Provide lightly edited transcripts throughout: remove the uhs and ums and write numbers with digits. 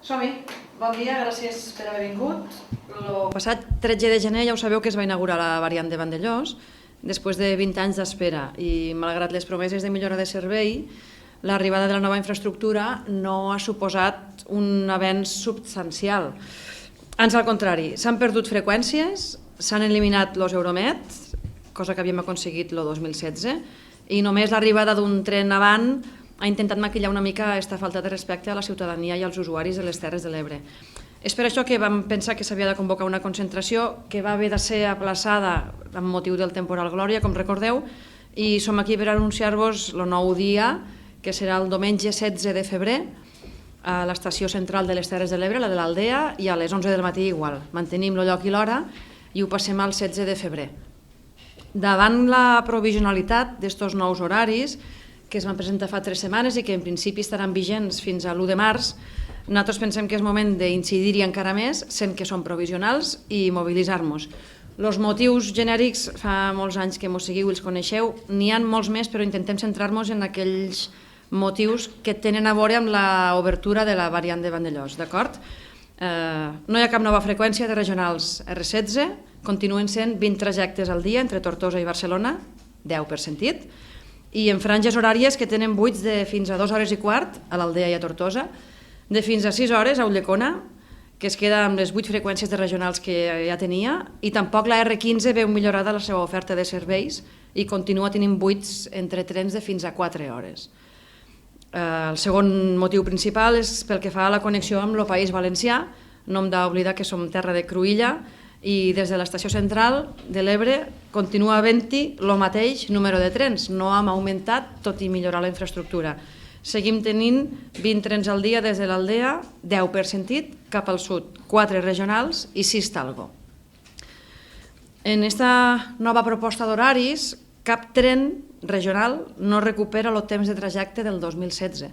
Som-hi. Bon dia, gràcies per haver vingut. El passat 13 de gener ja ho sabeu que es va inaugurar la variant de Vandellòs després de 20 anys d'espera i malgrat les promeses de millora de servei, l'arribada de la nova infraestructura no ha suposat un avenç substancial. Ans al contrari, s'han perdut freqüències, s'han eliminat els Euromet, cosa que havíem aconseguit el 2016, i només l'arribada d'un tren avant ha intentat maquillar una mica aquesta falta de respecte a la ciutadania i als usuaris de les Terres de l'Ebre. És per això que vam pensar que s'havia de convocar una concentració que va haver de ser aplaçada amb motiu del temporal Glòria, com recordeu, i som aquí per anunciar-vos el nou dia, que serà el diumenge 16 de febrer, a l'estació central de les Terres de l'Ebre, la de l'Aldea, i a les 11 del matí igual. Mantenim el lloc i l'hora i ho passem al 16 de febrer. Davant la provisionalitat d'estos nous horaris, que es van presentar fa 3 setmanes i que en principi estaran vigents fins a l'1 de març, nosaltres pensem que és moment d'incidir-hi encara més, sent que són provisionals, i mobilitzar-nos. Els motius genèrics fa molts anys que mos seguiu i els coneixeu, n'hi ha molts més, però intentem centrar-nos en aquells motius que tenen a veure amb l'obertura de la variant de Vandellòs, d'acord? No hi ha cap nova freqüència de regionals R16, continuen sent 20 trajectes al dia entre Tortosa i Barcelona, 10 per sentit, i en franges horàries que tenen buits de fins a 2 hores i quart a l'Aldea i a Tortosa, de fins a 6 hores a Ulldecona, que es queda amb les 8 freqüències de regionals que ja tenia, i tampoc la R15 veu millorada la seva oferta de serveis i continua tenint buits entre trens de fins a 4 hores. El segon motiu principal és pel que fa a la connexió amb el País Valencià. No hem d'oblidar que som terra de cruïlla i des de l'estació central de l'Ebre continua havent-hi el mateix número de trens. No hem augmentat, tot i millorar la infraestructura. Seguim tenint 20 trens al dia des de l'Aldea, 10 per sentit, cap al sud, 4 regionals i 6 Talgo. En aquesta nova proposta d'horaris, cap tren regional no recupera el temps de trajecte del 2016,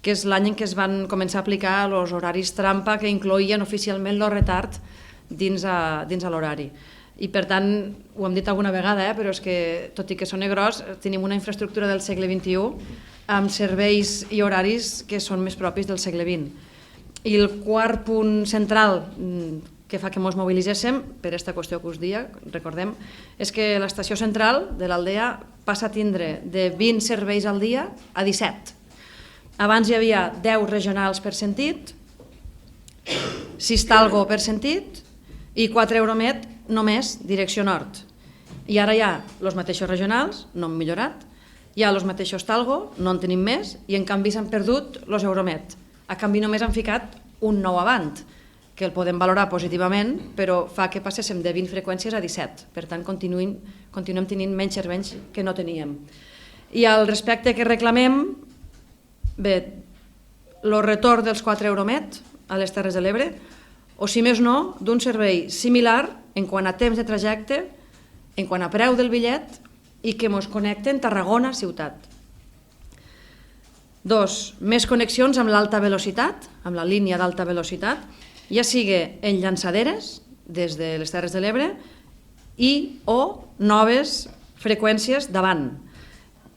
que és l'any en què es van començar a aplicar els horaris trampa que incloïen oficialment el retard dins a l'horari. I per tant, ho hem dit alguna vegada, però és que, tot i que sona gros, tenim una infraestructura del segle XXI amb serveis i horaris que són més propis del segle XX. I el quart punt central que fa que ens mobilitzéssim per aquesta qüestió que us dia, recordem, és que l'estació central de l'Aldea passa a tindre de 20 serveis al dia a 17. Abans hi havia 10 regionals per sentit, 6 Talgo per sentit i 4 Euromet només direcció nord. I ara hi ha els mateixos regionals, no han millorat, hi ha els mateixos Talgo, no en tenim més, i en canvi s'han perdut els Euromet. A canvi només han ficat un nou avant, que el podem valorar positivament, però fa que passéssim de 20 freqüències a 17. Per tant, continuem tenint menys serveis que no teníem. I al respecte que reclamem, bé, el retorn dels 4 Euromet a les Terres de l'Ebre, o si més no, d'un servei similar en quant a temps de trajecte, en quant a preu del bitllet i que ens connecten Tarragona ciutat. 2. Més connexions amb l'alta velocitat, amb la línia d'alta velocitat, ja sigui en llançaderes des de les Terres de l'Ebre i o noves freqüències davant.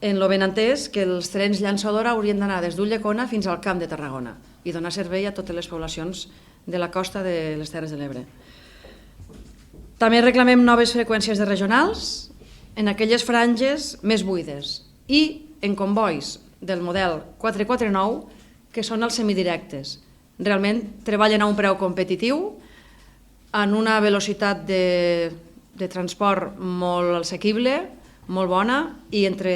En lo ben entès que els trens llançadora haurien d'anar des d'Ulldecona fins al Camp de Tarragona i donar servei a totes les poblacions de la costa de les Terres de l'Ebre. També reclamem noves freqüències de regionals en aquelles franges més buides i en convois del model 449, que són els semidirectes. Realment treballen a un preu competitiu, en una velocitat de transport molt assequible, molt bona, i entre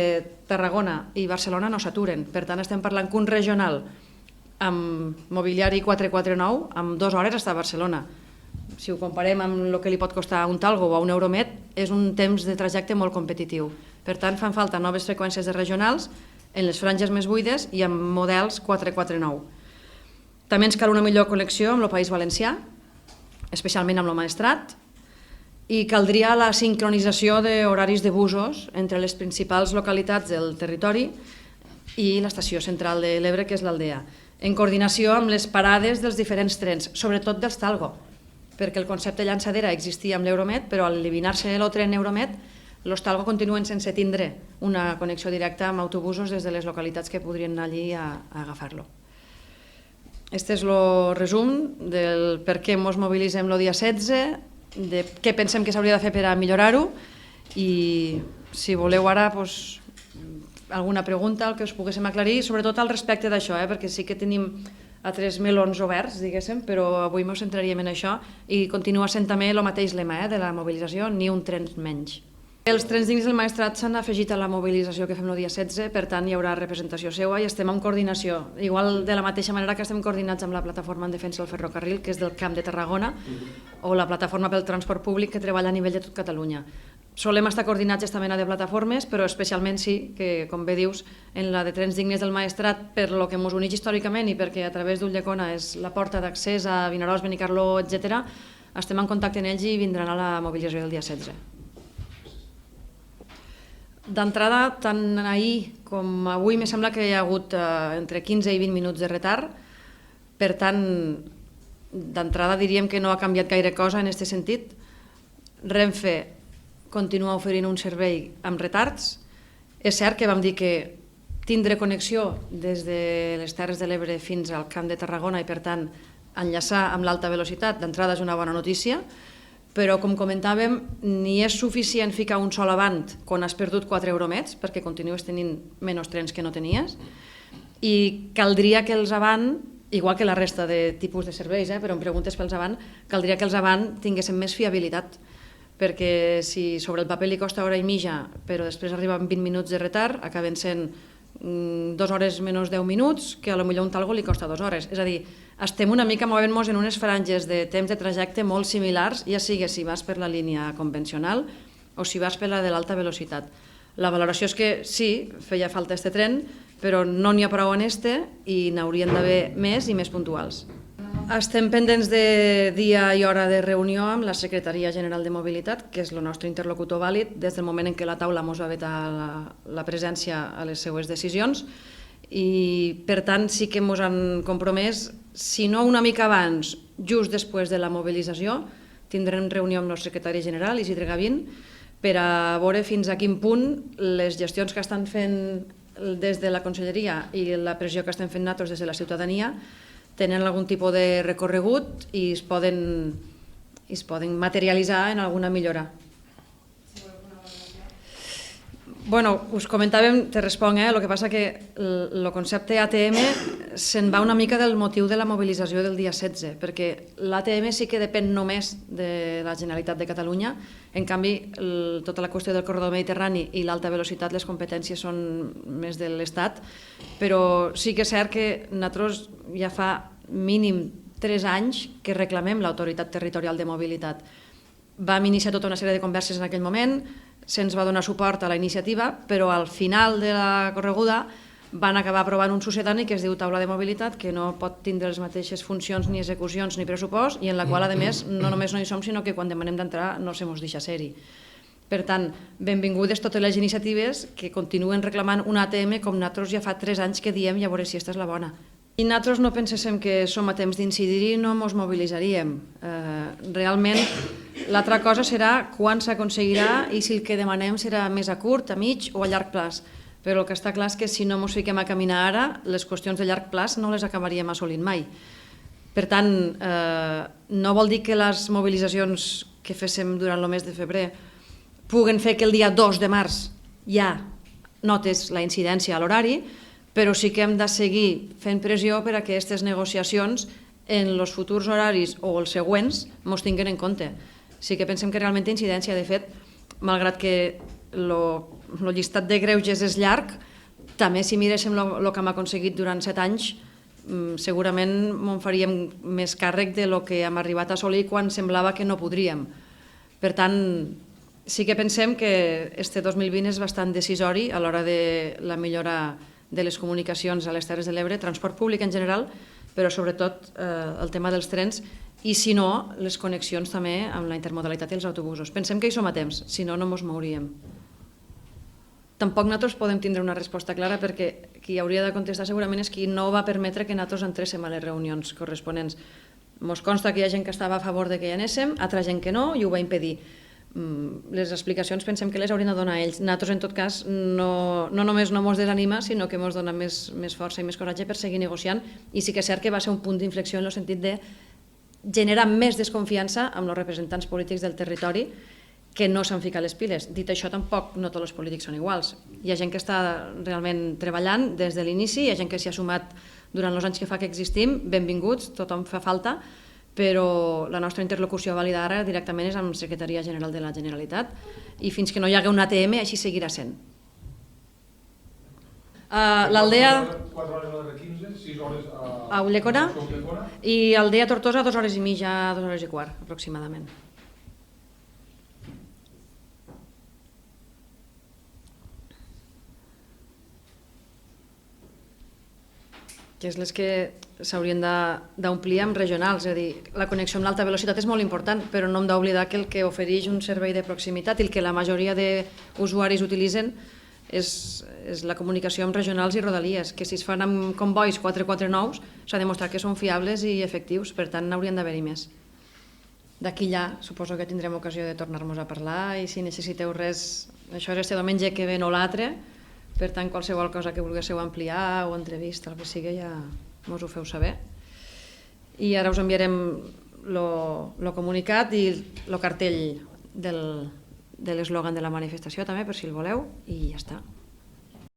Tarragona i Barcelona no s'aturen. Per tant, estem parlant que un regional amb mobiliari 449, amb 2 hores està a Barcelona. Si ho comparem amb el que li pot costar un Talgo o un Euromet, és un temps de trajecte molt competitiu. Per tant, fan falta noves freqüències de regionals en les franges més buides i amb models 449. També ens cal una millor connexió amb el País Valencià, especialment amb el Maestrat, i caldria la sincronització d'horaris de busos entre les principals localitats del territori i l'estació central de l'Ebre, que és l'Aldea, en coordinació amb les parades dels diferents trens, sobretot dels Talgo, perquè el concepte llançadera existia amb l'Euromet, però al eliminar-se el tren Euromet, els Talgo continuen sense tindre una connexió directa amb autobusos des de les localitats que podrien anar allí a agafar-lo. Este és el resum del per què ens mobilitzem el dia 16, de què pensem que s'hauria de fer per a millorar-ho, i si voleu ara alguna pregunta, el que us poguéssim aclarir, sobretot al respecte d'això, perquè sí que tenim altres melons oberts, diguéssim, però avui ens centraríem en això i continua sent també el mateix lema de la mobilització, ni un tren menys. Els trens dignes del Maestrat s'han afegit a la mobilització que fem el dia 16, per tant hi haurà representació seva i estem en coordinació, igual de la mateixa manera que estem coordinats amb la plataforma en defensa del ferrocarril, que és del Camp de Tarragona, o la plataforma pel transport públic que treballa a nivell de tot Catalunya. Solem estar coordinats aquesta mena de plataformes, però especialment sí que, com bé dius, en la de trens dignes del Maestrat, per lo que ens uneix històricament i perquè a través d'Ulldecona és la porta d'accés a Vinaròs, Benicarló, etc., estem en contacte amb ells i vindran a la mobilització del dia 16. D'entrada, tant ahir com avui, me sembla que hi ha hagut entre 15 i 20 minuts de retard. Per tant, d'entrada diríem que no ha canviat gaire cosa en aquest sentit. Renfe continua oferint un servei amb retards. És cert que vam dir que tindre connexió des de les Terres de l'Ebre fins al Camp de Tarragona i, per tant, enllaçar amb l'alta velocitat, d'entrada és una bona notícia, però, com comentàvem, ni és suficient ficar un sol avant quan has perdut 4 euromets, perquè continues tenint menys trens que no tenies, i caldria que els avant, igual que la resta de tipus de serveis, però em preguntes pels avant, caldria que els avant tinguessin més fiabilitat, perquè si sobre el paper li costa hora i mitja, però després arriba amb 20 minuts de retard, acaben sent 2 hores menys 10 minuts, que potser un talgo li costa 2 hores. És a dir, estem una mica movent-nos en unes franges de temps de trajecte molt similars, ja sigui si vas per la línia convencional o si vas per la de l'alta velocitat. La valoració és que sí, feia falta este tren, però no n'hi ha prou en este i n'haurien d'haver més i més puntuals. Estem pendents de dia i hora de reunió amb la Secretaria General de Mobilitat, que és el nostre interlocutor vàlid des del moment en què la taula ens va vetar la presència a les seues decisions, i per tant sí que ens han compromès, si no una mica abans, just després de la mobilització, tindrem reunió amb el secretari general, Isidre Gavín, per a veure fins a quin punt les gestions que estan fent des de la Conselleria i la pressió que estem fent nosaltres des de la ciutadania tenen algun tipus de recorregut i es poden materialitzar en alguna millora. Bueno, us comentàvem, te responc, el que passa que el concepte ATM se'n va una mica del motiu de la mobilització del dia 16, perquè l'ATM sí que depèn només de la Generalitat de Catalunya, en canvi tota la qüestió del corredor mediterrani i l'alta velocitat, les competències són més de l'Estat, però sí que és cert que nosaltres ja fa mínim 3 anys que reclamem l'autoritat territorial de mobilitat. Vam iniciar tota una sèrie de converses en aquell moment, se'ns va donar suport a la iniciativa, però al final de la correguda van acabar aprovant un succedani que es diu Taula de Mobilitat, que no pot tindre les mateixes funcions ni execucions ni pressupost, i en la qual, a més, no només no hi som, sinó que quan demanem d'entrar no se mos deixa ser-hi. Per tant, benvingudes totes les iniciatives que continuen reclamant un ATM com nosaltres ja fa 3 anys que diem, i a veure si aquesta és la bona. I nosaltres no penséssim que som a temps d'incidir-hi, no ens mobilitzaríem. Realment, l'altra cosa serà quan s'aconseguirà i si el que demanem serà més a curt, a mig o a llarg plaç. Però el que està clar és que si no ens fiquem a caminar ara, les qüestions de llarg plaç no les acabaríem assolint mai. Per tant, no vol dir que les mobilitzacions que féssim durant el mes de febrer puguen fer que el dia 2 de març ja notes la incidència a l'horari, però sí que hem de seguir fent pressió per a que aquestes negociacions en els futurs horaris o els següents ens tinguin en compte. Sí que pensem que realment té incidència. De fet, malgrat que el llistat de greuges és llarg, també si miréssim el que hem aconseguit durant 7 anys, segurament ens faríem més càrrec del que hem arribat a assolir quan semblava que no podríem. Per tant, sí que pensem que este 2020 és bastant decisori a l'hora de la millora de les comunicacions a les Terres de l'Ebre, transport públic en general, però sobretot el tema dels trens i, si no, les connexions també amb la intermodalitat i els autobusos. Pensem que hi som a temps, si no, no ens mouríem. Tampoc nosaltres podem tindre una resposta clara perquè qui hauria de contestar segurament és qui no va permetre que nosaltres entréssim a les reunions corresponents. Ens consta que hi ha gent que estava a favor de que hi anéssim, altra gent que no, i ho va impedir. Les explicacions pensem que les haurien de donar ells. Nosaltres, en tot cas, no només no ens desanima, sinó que ens dona més força i més coratge per seguir negociant, i sí que és cert que va ser un punt d'inflexió en el sentit de generar més desconfiança amb els representants polítics del territori que no s'han ficat les piles. Dit això, tampoc no tots els polítics són iguals. Hi ha gent que està realment treballant des de l'inici, hi ha gent que s'hi ha sumat durant els anys que fa que existim, benvinguts, tothom fa falta, però la nostra interlocució vàlida ara directament és amb la Secretaria General de la Generalitat i fins que no hi hagi un ATM així seguirà sent. L'Aldea... 4 hores a l'R15, 6 hores a Ulldecona i Aldea Tortosa 2 hores i mitja, 2 hores i quart aproximadament. Que és les que s'haurien d'omplir amb regionals, és a dir, la connexió amb l'alta velocitat és molt important, però no hem d'oblidar que el que ofereix un servei de proximitat i el que la majoria d'usuaris utilitzen és la comunicació amb regionals i rodalies, que si es fan amb convois 449 s'ha demostrat que són fiables i efectius, per tant n'haurien d'haver-hi més. D'aquí ja suposo que tindrem ocasió de tornar-nos a parlar i si necessiteu res, això és este diumenge que ve no l'altre. Per tant, qualsevol cosa que vulguéssiu ampliar o entrevista, el que sigui, ja ens ho feu saber. I ara us enviarem el comunicat i el cartell de l'eslògan de la manifestació també, per si el voleu, i ja està.